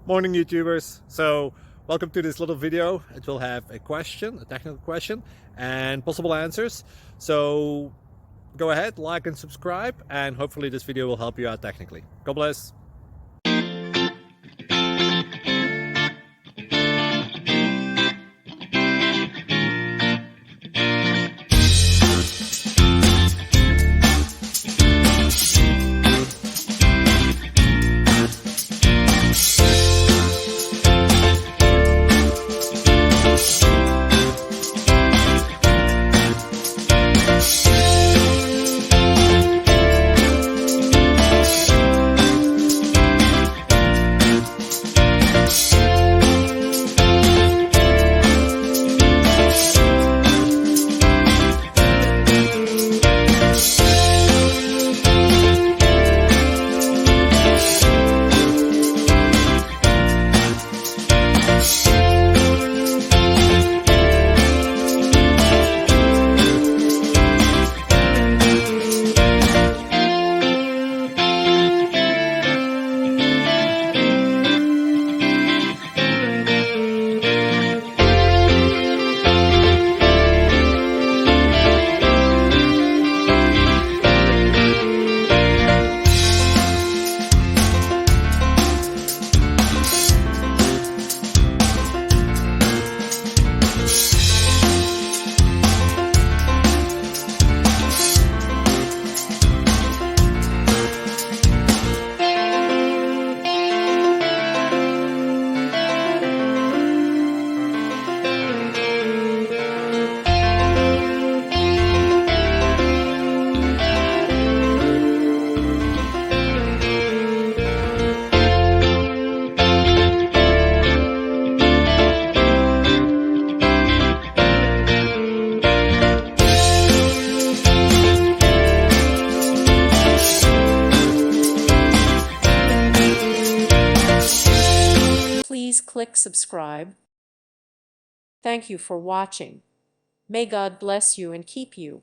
Morning YouTubers. So welcome to this little video. It will have a question, a technical question, and possible answers. So go ahead, like and subscribe, and hopefully this video will help you out technically. God bless. Please click subscribe. Thank you for watching. May God bless you and keep you.